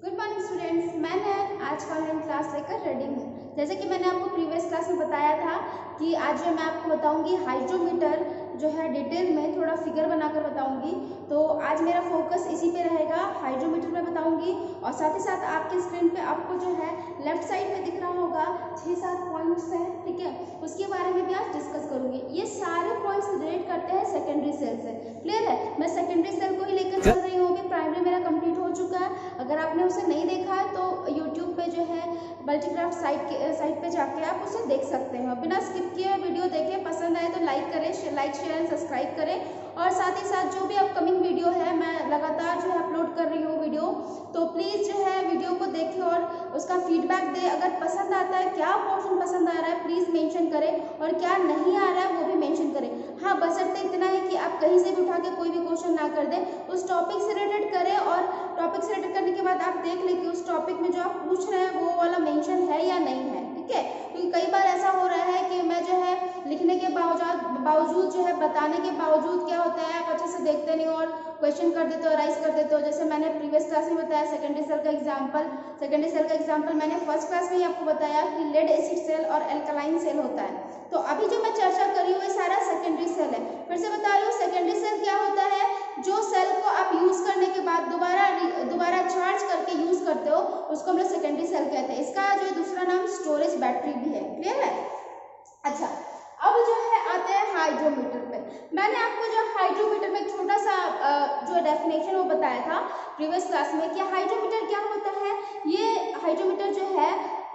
Good morning students, मैं आज का ऑनलाइन क्लास लेकर रेडी हूँ। जैसे कि मैंने आपको प्रीवियस क्लास में बताया था कि आज जो मैं आपको बताऊंगी हाइड्रोमीटर जो है डिटेल में थोड़ा फिगर बनाकर बताऊंगी। तो आज मेरा फोकस इसी पे रहेगा, हाइड्रोमीटर में बताऊंगी। और साथ ही साथ आपके स्क्रीन पे आपको जो है लेफ्ट साइड में दिख रहा होगा 6-7 पॉइंट्स हैं, ठीक है, उसके बारे में भी आज डिस्कस करूंगी। ये सारे पॉइंट्स रिलेट करते हैं सेकेंडरी सेल से। क्लियर है? मैं सेकेंडरी सेल को ही लेकर चल रही हूँ। अभी प्राइमरी मेरा कंप्लीट हो चुका है। अगर आपने उसे नहीं देखा है तो यूट्यूब पे जो है मल्टीक्राफ्ट साइट पे जाके आप उसे देख सकते हैं। बिना स्किप किए वीडियो देखें, पसंद आए तो लाइक करें, लाइक शेयर एंड सब्सक्राइब करें। और साथ ही साथ जो भी अपकमिंग वीडियो है मैं लगातार जो है अपलोड कर रही हूँ वीडियो, तो प्लीज़ जो है वीडियो को देखें और उसका फीडबैक दें। अगर पसंद आता है, क्या पोर्शन पसंद आ रहा है प्लीज़ मेंशन करें, और क्या नहीं आ रहा है वो भी मेंशन करें। हाँ, बशर्ते इतना है कि आप कहीं से भी उठा के कोई भी क्वेश्चन ना कर दें, उस टॉपिक से रिलेटेड करें। और टॉपिक से रिलेटेड करने के बाद आप देख लें कि उस टॉपिक में जो आप पूछ रहे हैं वो वाला मेंशन है या नहीं है, ठीक है। क्योंकि कई बार ऐसा हो रहा है कि मैं जो है लिखने के बावजूद जो है बताने के बावजूद क्या होता है, आप अच्छे से देखते नहीं और क्वेश्चन कर देते हो, राइज कर देते हो। जैसे मैंने प्रीवियस क्लास में बताया सेकेंडरी सेल का एग्जाम्पल मैंने फर्स्ट क्लास में ही आपको बताया कि लेड एसिड सेल और एल्कलाइन सेल होता है। तो अभी जो मैं चर्चा कर रही हूँ ये सारा सेकेंडरी सेल है। फिर से बता रही हूँ, सेकेंडरी सेल क्या होता है? जो सेल को आप यूज करने के बाद दोबारा चार्ज करके यूज करते हो उसको हम लोग सेकेंडरी सेल कहते हैं। इसका जो दूसरा नाम स्टोरेज बैटरी भी है। क्लियर है? अच्छा, अब जो है आते हैं हाइड्रोमीटर पे। मैंने आपको जो हाइड्रोमीटर में छोटा सा जो डेफिनेशन वो बताया था प्रीवियस क्लास में कि हाइड्रोमीटर क्या होता है। ये हाइड्रोमीटर जो है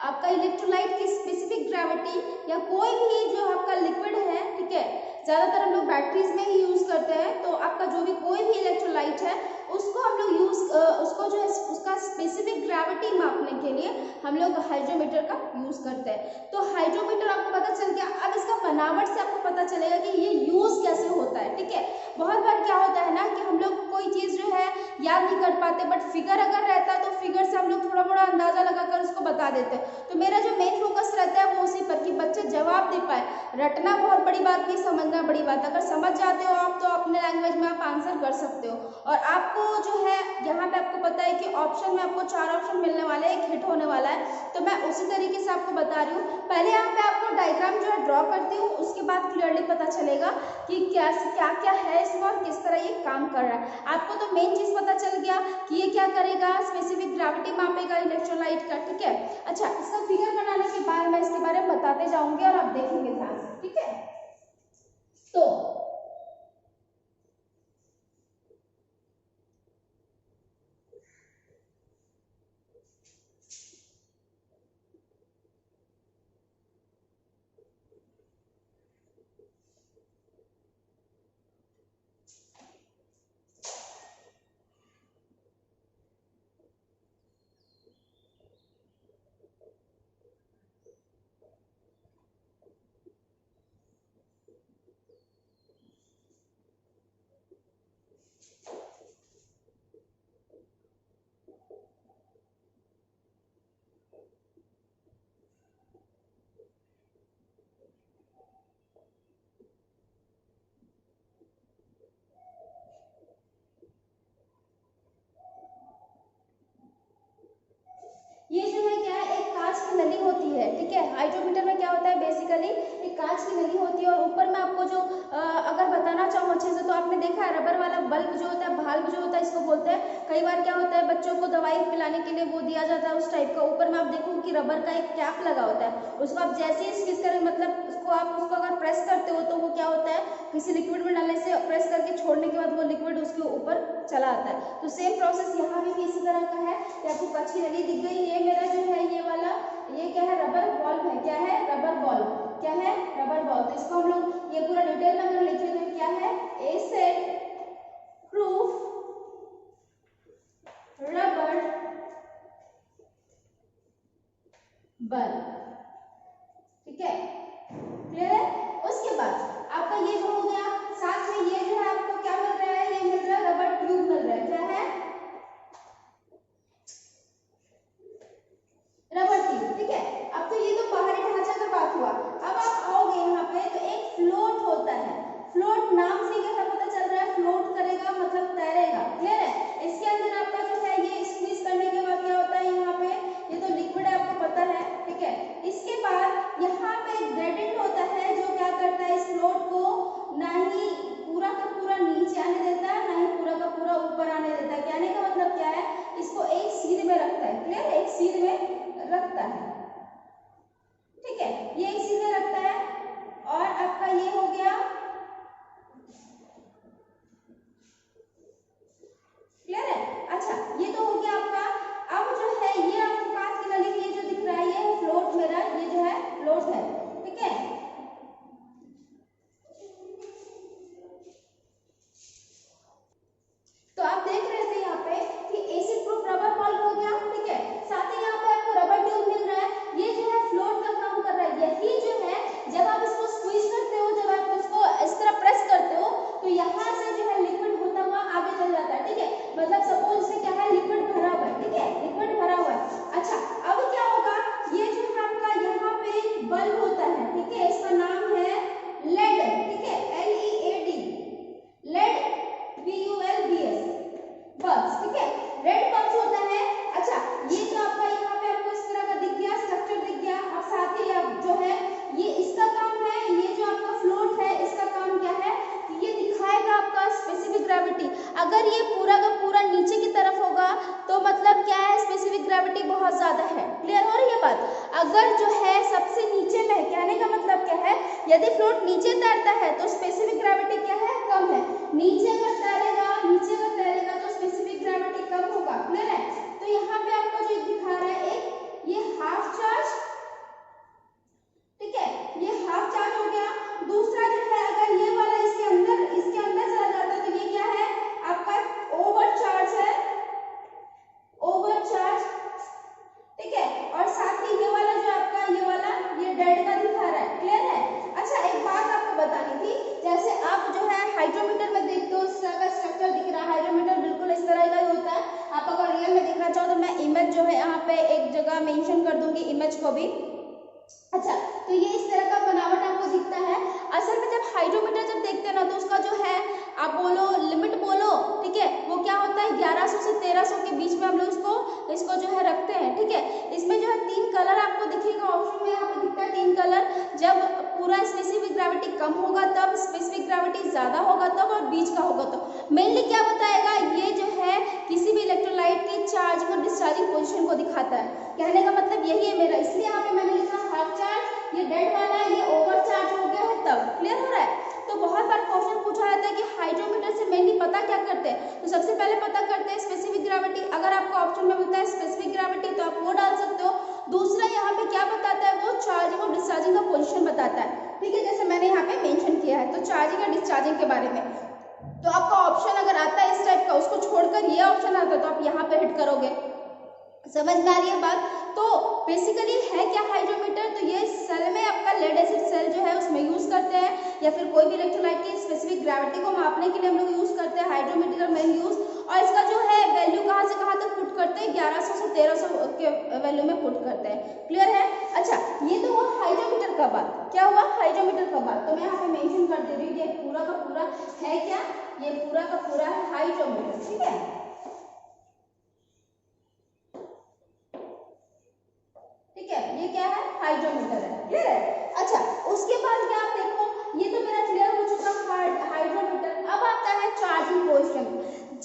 आपका इलेक्ट्रोलाइट की स्पेसिफिक ग्रेविटी या कोई भी जो आपका लिक्विड है, ठीक है, ज़्यादातर हम लोग बैटरीज में ही यूज़ करते हैं। तो आपका जो भी कोई भी इलेक्ट्रोलाइट है उसको हम लोग उसको जो है उसका स्पेसिफिक ग्रेविटी मापने के लिए हम लोग हाइड्रोमीटर का यूज़ करते हैं। तो हाइड्रोमीटर आपको पता चल गया। अब इसका बनावट से आपको पता चलेगा कि ये यूज़ कैसे होता है, ठीक है। बहुत बार क्या होता है ना कि हम लोग कोई चीज़ जो है याद नहीं कर पाते, बट फिगर अगर रहता है तो फिगर से हम लोग थोड़ा मोड़ा अंदाजा लगाकर उसको बता देते हैं। तो मेरा जो मेन फोकस रहता है वो उसी पर कि बच्चे जवाब दे पाए। रटना बहुत बड़ी बात नहीं, समझना बड़ी बात। अगर समझ जाते हो आप तो अपने लैंग्वेज में आप आंसर कर सकते हो। और आपको जो है यहाँ पे आपको पता है कि ऑप्शन में आपको 4 ऑप्शन मिलने वाले हैं, एक हिट होने वाला है। तो मैं उसी तरीके से आपको बता रही हूँ। पहले यहाँ पे आपको डायग्राम जो है ड्रॉ करती हूँ, उसके बाद क्लियरली पता चलेगा कि क्या क्या है इसमें और किस तरह ये काम कर रहा है। आपको तो मेन चीज पता चल गया कि ये क्या करेगा, स्पेसिफिक ग्रेविटी मापेगा इलेक्ट्रोलाइट का, ठीक है। अच्छा, इसका फिगर बनाने के बाद मैं इसके बारे में बताते जाऊंगी और आप देखेंगे ध्यान से, ठीक है। तो ये जो है क्या है, एक कांच की नली होती है, ठीक है। हाइड्रोमीटर में क्या होता है, बेसिकली एक कांच की नली होती है और ऊपर में आपको जो अगर बताना चाहूँ अच्छे से तो आपने देखा है रबर वाला बल्ब जो होता है, भाल्व जो होता है, इसको बोलते हैं। कई बार क्या होता है बच्चों को दवाई पिलाने के लिए वो दिया जाता है उस टाइप का। ऊपर में आप देखो कि रबर का एक कैप लगा होता है, उसको आप जैसे ही स्क्वीज करें, मतलब उसको अगर प्रेस करते हो तो वो क्या होता है, किसी लिक्विड में डालने से प्रेस करके छोड़ने के बाद वो लिक्विड उसके ऊपर चला आता है। तो सेम प्रोसेस यहाँ भी इसी तरह का है। आपको कच्ची नली दिख गई, ये मेरा जो है ये वाला, ये क्या है, रबर बॉल है। क्या है? Rubber ball. क्या है? Rubber ball. तो इसको हम लोग ये पूरा डिटेल में अगर लिखे तो क्या है, एसिड प्रूफ रबर बल्ब, ठीक है। क्लियर है? उसके बाद आपका ये जो हो गया, साथ में ये जो है आपको क्या मिल रहा है, ये मिल रहा है रबर ट्यूब मिल रहा है। क्या है? रबर ट्यूब, ठीक है। अब तो ये तो बाहरी ढांचा का बात हुआ। अब आप आओगे यहाँ पे तो एक फ्लोट होता है। फ्लोट नाम से कैसा पता चल रहा है, फ्लोट करेगा मतलब तैरेगा। क्लियर है? इसके अंदर आपका जो है ये स्क्वीज करने के बाद क्या सीध में रखता है, ठीक है, ये एक सीधे रखता है। और आपका ये हो गया, क्लियर है। अच्छा, ये तो हो गया आपका। अब जो है ये आपको कांच की नली में ये जो दिख रहा है ये फ्लोट मेरा, ये जो है फ्लोट है, ठीक है। तो आप देख रहे थे यहाँ पे कि एसिड प्रूफ रबर बॉल हो गया, ठीक है। साथ ही यहाँ पे आपको रबर ट्यूब मिल रहा है, ये जो है फ्लोट का काम कर रहा है। यही जो है जब आप इसको स्क्वीज करते हो, जब आप इसको इस तरह प्रेस करते हो तो यहाँ से जो है लिक्विड होता हुआ आगे चल जाता है, ठीक है। मतलब सपोज इसमें क्या है, लिक्विड भरा हुआ है, ठीक है, लिक्विड भरा हुआ है। अच्छा, अब क्या होगा, ये जो है आपका यहाँ पे बल्ब होता है, ठीक है, इसका नाम है लेड, ठीक है, LEAD, लेड, BULBS, बल्ब्स, ठीक है, रेड बल्ब्स होता है। अच्छा, ये जो आपका यहाँ पे आपको इस तरह का दिख गया, स्ट्रक्चर दिख गया। और साथ ही आप जो है ये इसका काम है, ये जो आपका फ्लोट है इसका काम क्या है, ये दिखाएगा आपका स्पेसिफिक ग्रेविटी। अगर ये पूरा का पूरा नीचे की तरफ होगा तो मतलब क्या है, स्पेसिफिक ग्रेविटी बहुत ज्यादा है। क्लियर हो रही है बात। अगर जो है सबसे नीचे में, कहने का मतलब क्या है, यदि फ्लोट नीचे तैरता है तो स्पेसिफिक ग्रेविटी क्या है, कम है। नीचे अगर तैरेगा, नीचे अगर तैरेगा तो स्पेसिफिक ग्रेविटी कम होगा। क्लियर है। तो यहाँ पे आपका जो दिखा रहा है एक ये हाफ चार्ज, ठीक है, ये हाफ चार्ज हो गया। दूसरा जो है अगर ये वाला इसके अंदर चला जाता है तो ये क्या है, आपका ओवर चार्ज है, ओवर चार्ज, ठीक है। और साथ ही ये वाला जो आपका ये डेड का दिखा रहा है। क्लियर है। अच्छा, एक बात आपको बतानी थी, जैसे आप जो है हाइड्रोमीटर में देखते हो इस तरह का स्ट्रक्चर दिख रहा है, हाइड्रोमीटर बिल्कुल इस तरह का ही होता है। आप अगर रियल में देखना चाहो तो मैं इमेज जो है यहाँ पे एक जगह मेंशन कर दूंगी, इमेज को भी। अच्छा, तो ये इस तरह का बनावट आपको दिखता है। असल में जब हाइड्रोमीटर जब देखते हैं ना तो उसका जो है आप बोलो लिमिट बोलो, ठीक है, वो क्या होता है 1100 से 1300 के बीच में हम लोग इसको जो है रखते हैं, ठीक है। इसमें जो है 3 कलर आपको दिखेगा, ऑप्शन में यहाँ पे दिखता है 3 कलर। जब पूरा स्पेसिफिक ग्रेविटी कम होगा तब, स्पेसिफिक ग्रेविटी ज्यादा होगा तब, और बीच का होगा तो। मेनली क्या बताएगा, ये जो है किसी भी इलेक्ट्रोलाइट की चार्जिंग और डिस्चार्जिंग पोजीशन को दिखाता है। कहने का मतलब यही है मेरा, इसलिए यहाँ पे मैंने लिखा हाफ चार्ज, ये डेड वाला है, ये ओवर चार्ज हो गया है तब। क्लियर हो रहा है। तो बहुत बार क्वेश्चन पूछा जाता है कि हाइड्रोमीटर से मेनली पता क्या करते हैं, तो सबसे पहले पता करते हैं स्पेसिफिक ग्रेविटी। अगर आपको ऑप्शन में मिलता है स्पेसिफिक ग्रेविटी तो आप वो डाल सकते हो। दूसरा यहाँ पे क्या बताता है, वो चार्जिंग और डिस्चार्जिंग का पोजीशन बताता है, ठीक है, जैसे मैंने यहाँ पे मेंशन किया है। तो चार्जिंग और डिस्चार्जिंग के बारे में तो आपका ऑप्शन अगर आता है इस टाइप का, उसको छोड़कर ये ऑप्शन आता है तो आप यहाँ पे हिट करोगे। समझ में आ रही है बात। तो बेसिकली है क्या हाइड्रोमीटर, तो ये सेल में आपका लेड एसिड सेल जो है उसमें यूज करते हैं, या फिर कोई भी इलेक्ट्रोलाइट की स्पेसिफिक ग्रेविटी को मापने के लिए हम लोग यूज करते हैं हाइड्रोमीटर का मेन यूज। और इसका जो है वैल्यू कहाँ से कहाँ तक पुट करते हैं, 1100 से 1300 के वैल्यू में पुट करते हैं। क्लियर है। अच्छा, ये तो हुआ हाइड्रोमीटर का बात। क्या हुआ, हाइड्रोमीटर का बात। तो मैं यहाँ पे मेंशन कर दे रही हूँ, ये पूरा का पूरा है क्या, ये पूरा का पूरा है हाइड्रोमीटर, ठीक है। ठीक है, ये क्या है, हाइड्रोमीटर है। क्लियर है। अच्छा, उसके बाद क्या आप देखो, ये तो मेरा क्लियर हो चुका हाइड्रोमीटर। अब आता है चार्जिंग पोजीशन,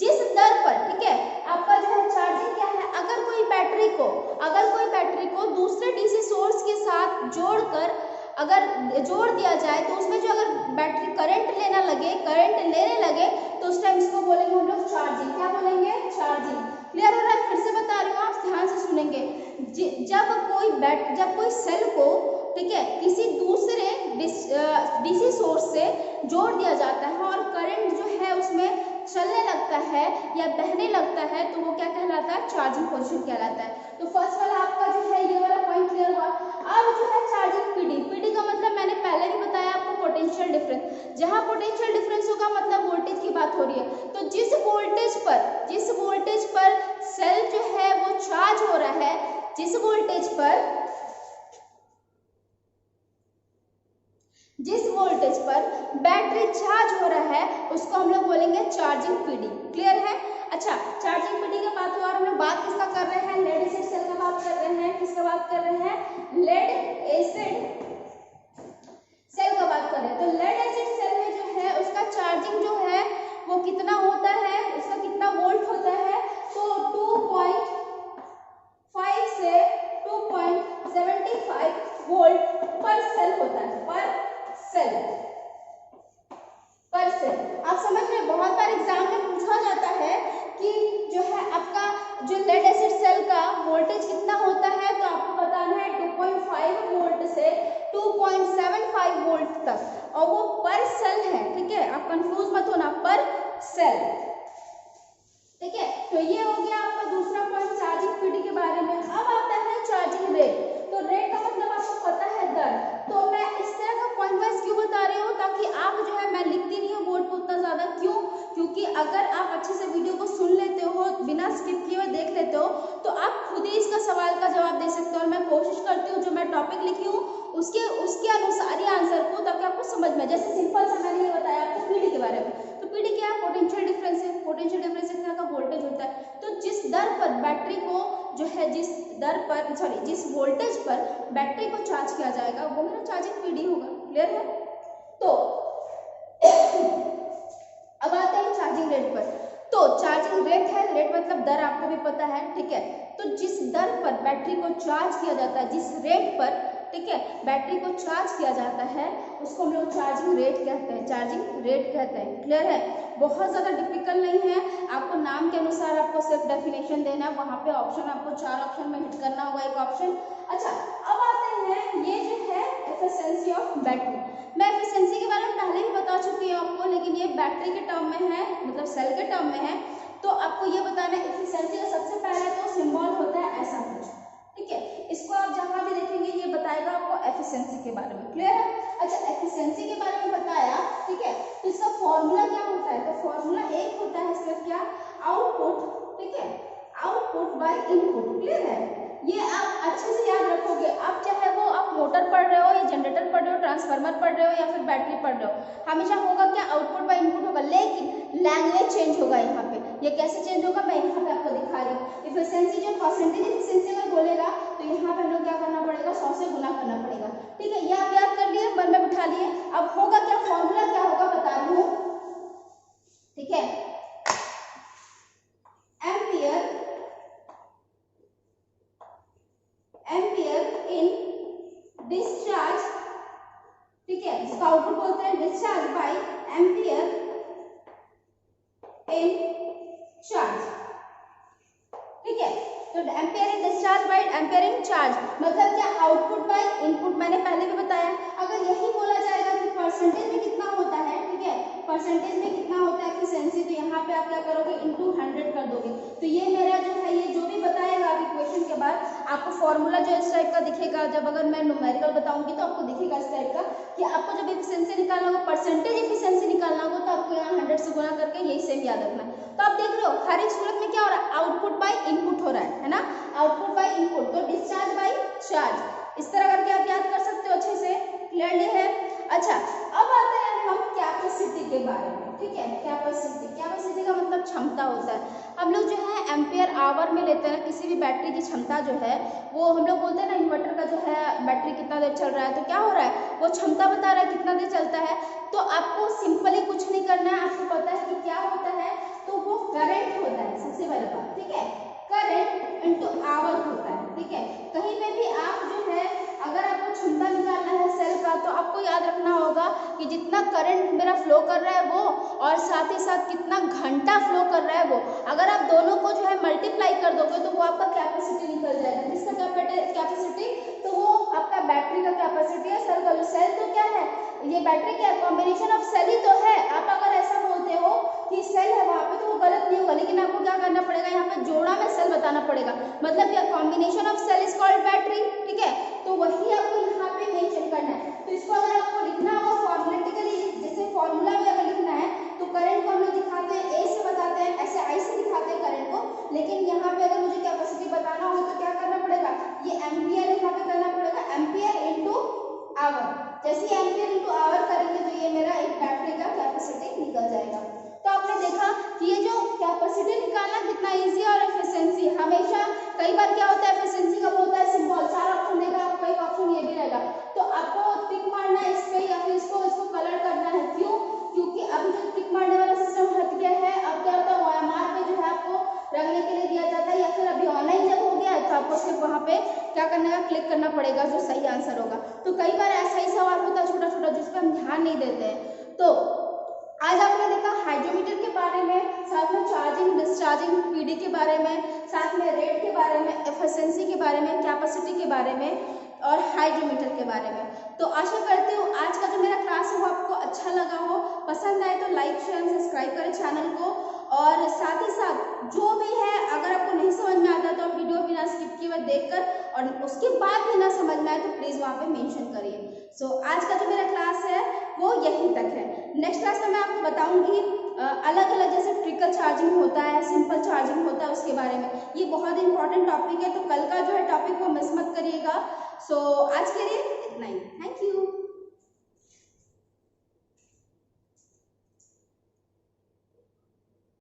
जिस दर पर, ठीक है, आपका जो है चार्जिंग क्या है, अगर कोई बैटरी को दूसरे डीसी सोर्स के साथ जोड़कर अगर जोड़ दिया जाए तो उसमें जो अगर बैटरी करंट लेने लगे तो उस टाइम इसको बोलेंगे हम लोग चार्जिंग। क्या बोलेंगे, चार्जिंग। क्लियर हो रहा है। फिर से बता रही हूँ, आप ध्यान से सुनेंगे। जब कोई सेल को, ठीक है, किसी दूसरे डीसी सोर्स से जोड़ दिया जाता है और करंट जो है उसमें चलने लगता है या बहने लगता है तो वो क्या कहलाता है, चार्जिंग पोजीशन कहलाता है। तो फर्स्ट वाला आपका जो है ये वाला पॉइंट क्लियर हुआ। अब जो है चार्जिंग पीडी का मतलब मैंने पहले भी बताया आपको, पोटेंशियल डिफरेंस। जहां पोटेंशियल डिफरेंस होगा मतलब वोल्टेज की बात हो रही है। तो जिस वोल्टेज पर सेल जो है वो चार्ज हो रहा है, जिस वोल्टेज पर बैटरी चार्ज हो रहा है उसको हम लोग बोलेंगे चार्जिंग पीडी। क्लियर है। अच्छा, चार्जिंग पीडी के बात हुआ और हम लोग बात किसका कर रहे हैं, लेड एसिड सेल का बात कर रहे हैं। किसका बात कर रहे हैं, लेड एसिड सेल का बात कर रहे हैं। तो लेड एसिड सेल में जो है उसका चार्जिंग जो है वो कितना होता है, उसका कितना वोल्ट होता है, तो 2.5 से तो ये हो गया आपका दूसरा पॉइंट चार्जिंग पीडी के बारे में। अब आता है चार्जिंग रेट। तो रेट का मतलब आपको पता है दर। तो मैं इस तरह का पॉइंट वाइज क्यों बता रही हूँ, ताकि आप जो है, मैं लिखती नहीं हूँ बोर्ड पर उतना ज्यादा। क्यों? क्योंकि अगर आप अच्छे से वीडियो को सुन लेते हो, बिना स्किप किए हुए देख लेते हो, तो आप खुद ही इसका सवाल का जवाब दे सकते हो। और मैं कोशिश करती हूँ जो मैं टॉपिक लिखी हूँ उसके अनुसार ही आंसर को, ताकि आपको समझ में। जैसे सिंपल सा मैंने ये बताया आपको पीडी के बारे में। तो पीडी क्या है? पोटेंशियल डिफरेंस है। पोटेंशियल डिफरेंस एक तरह का वोल्टेज होता है। तो जिस दर पर बैटरी को जो है, जिस वोल्टेज पर बैटरी को चार्ज किया जाएगा, वो मेरा चार्जिंग पीडी होगा। क्लियर है? तो अब आते हैं चार्जिंग रेट पर। तो चार्जिंग रेट है, रेट मतलब दर, आपको भी पता है, ठीक है। तो जिस दर पर बैटरी को चार्ज किया जाता है, जिस रेट पर, ठीक है, बैटरी को चार्ज किया जाता है, उसको हम लोग चार्जिंग रेट कहते हैं, चार्जिंग रेट कहते हैं। क्लियर है? बहुत ज्यादा डिफिकल्ट नहीं है, आपको नाम के अनुसार आपको सिर्फ डेफिनेशन देना है। वहां पे ऑप्शन आपको 4 ऑप्शन में हिट करना होगा, एक ऑप्शन। अच्छा, अब आते हैं ये जो है एफिशिएंसी ऑफ बैटरी। मैं एफिशिएंसी के बारे में पहले भी बता चुकी हूँ आपको, लेकिन ये बैटरी के टर्म में है, मतलब सेल के टर्म में है। तो आपको ये बताना है एफिशिएंसी का सबसे पहला तो सिंबल होता है ऐसा कुछ, ठीक है। इसको आप जहां भी देखेंगे ये बताएगा आपको एफिशिएंसी के बारे में। क्लियर है? अच्छा, एफिशिएंसी के बारे में बताया, ठीक है। तो इसका फॉर्मूला क्या होता है? तो फॉर्मूला एक होता है सिर्फ क्या? आउटपुट, ठीक है, आउटपुट बाय इनपुट। क्लियर है? ये आप अच्छे से याद रखोगे। आप चाहे वो आप मोटर पढ़ रहे हो या जनरेटर पढ़ रहे हो, ट्रांसफार्मर पढ़ रहे हो या फिर बैटरी पढ़ रहे हो, हमेशा होगा क्या? आउटपुट बाय इनपुट होगा। लेकिन लैंग्वेज चेंज होगा यहाँ पे। ये कैसे चेंज होगा मैं यहाँ पे आपको दिखा रही हूँ। एफिशिएंसी जो परसेंटेज एफिशिएंसी अगर बोलेगा तो यहाँ पे हम लोग क्या करना पड़ेगा? 100 से गुना करना पड़ेगा, ठीक है। ये आप याद कर लिए, मन में बिठा लिए। अब होगा क्या? फॉर्मूला क्या होगा बता रही हूँ, ठीक है। एम्पियर इन डिस्चार्ज, ठीक है, इसका आउटपुट बोलते हैं discharge by ampere in charge, ठीक है। तो ampere in discharge by ampere in charge मतलब क्या? Output by input. मैंने पहले भी बताया। अगर यही बोला जाएगा कि परसेंटेज में कितना होता है, ठीक है, परसेंटेज में कितना होता है एफिशिएंसी, तो यहाँ पे आप क्या करोगे? इनटू 100 कर दोगे। तो ये मेरा जो है, ये जो भी बताएगा आप इक्वेशन के बाद, आपको फॉर्मूला जो इस टाइप का दिखेगा। जब अगर मैं न्यूमेरिकल बताऊंगी तो आपको दिखेगा इस टाइप का, कि आपको जब एफिशिएंसी निकालना होगा, परसेंटेज एफिशिएंसी निकालना होगा, तो आपको यहाँ 100 से गुना करके यही सेम याद रखना है। तो आप देख रहे हो हर एक सूरत में क्या हो रहा है? आउटपुट बाय इनपुट हो रहा है ना, आउटपुट बाय इनपुट। तो डिस्चार्ज बाय चार्ज, इस तरह करके आप याद कर सकते हो अच्छे से। क्लियरली है? अच्छा, अब आते हैं हम कैपेसिटी के बारे में, ठीक है। कैपेसिटी, कैपेसिटी का मतलब क्षमता होता है। हम लोग जो है एम्पियर आवर में लेते हैं किसी भी बैटरी की क्षमता जो है, वो हम लोग बोलते हैं ना, इन्वर्टर का जो है बैटरी कितना देर चल रहा है, तो क्या हो रहा है? वो क्षमता बता रहा है कितना देर चलता है। तो आपको सिंपली कुछ नहीं करना है, आपको पता है कि क्या होता है, तो वो करंट होता है सबसे पहले बात, ठीक है। करंट इनटू आवर होता है, ठीक है। कहीं पे भी आप जो है, अगर आपको क्षमता निकालना है सेल का, तो आपको याद रखना होगा कि जितना करंट मेरा फ्लो कर रहा है वो, और साथ ही साथ कितना घंटा फ्लो कर रहा है वो, अगर आप दोनों को जो है मल्टीप्लाई कर दोगे तो वो आपका कैपेसिटी निकल जाएगा। किसका कैपेसिटी? तो वो आपका बैटरी का कैपेसिटी है। सेल का, सेल तो क्या है? ये बैटरी क्या है? कॉम्बिनेशन ऑफ सेल ही तो है। आप अगर ऐसा बोलते हो कि सेल है वहां पे, तो वो गलत नहीं होगा, लेकिन आपको क्या करना पड़ेगा? यहाँ पे जोड़ा में सेल बताना पड़ेगा। मतलब क्या? Combination of cell is called battery, ठीक है। तो वही आपको यहाँ पे मेंशन करना है। तो इसको अगर आपको लिखना हो फॉर्मुलेटिकली, जैसे फॉर्मूला में अगर लिखना है तो करंट को हम लोग दिखाते हैं ए से बताते हैं, ऐसे आई से दिखाते हैं करंट को। लेकिन यहाँ पे अगर मुझे कैपेसिटी बताना हो तो क्या करना पड़ेगा? ये एम्पियर यहाँ पे करना पड़ेगा, एम्पियर इनटू आवर। जैसे एम्पियर इनटू आवर करेंगे तो ये मेरा एक बैटरी का कैपेसिटी निकल जाएगा। तो आपने देखा कि ये जो कैपेसिटी निकालना कितना इजी है, और एफिशिएंसी हमेशा, कई बार क्या होता है एफिशिएंसी का होता है सिंबल, 4 ऑप्शन देगा आपको, एक ऑप्शन ये भी रहेगा, तो आपको टिक मारना है इस पे, या फिर इसको कलर करना है। क्यों? क्योंकि अभी जो टिक मारने वाला सिस्टम हट गया है। अब क्या होता है, OMR पे जो है आपको रखने के लिए दिया जाता है, या फिर अभी ऑनलाइन जब हो गया है तो आपको सिर्फ वहाँ पे क्या करना है? क्लिक करना पड़ेगा जो सही आंसर होगा। तो कई बार ऐसा ही सवाल होता है छोटा छोटा, जिस पर हम ध्यान नहीं देते हैं। तो आज आपने देखा हाइड्रोमीटर के बारे में, साथ में चार्जिंग डिस्चार्जिंग पीडी के बारे में, साथ में रेट के बारे में, एफिशिएंसी के बारे में, कैपेसिटी के बारे में, और हाइड्रोमीटर के बारे में। तो आशा करती हूँ आज का जो मेरा क्लास है वो आपको अच्छा लगा हो। पसंद आए तो लाइक शेयर सब्सक्राइब करें चैनल को, और साथ ही साथ जो भी है और उसके बाद भी ना समझ में आए तो प्लीज़ वहाँ पे मेंशन करिए। सो आज का जो मेरा क्लास है वो यहीं तक है। नेक्स्ट क्लास में मैं आपको बताऊंगी अलग अलग जैसे ट्रिकल चार्जिंग होता है, सिंपल चार्जिंग होता है, उसके बारे में। ये बहुत इंपॉर्टेंट टॉपिक है, तो कल का जो है टॉपिक वो मिस मत करिएगा। सो आज के लिए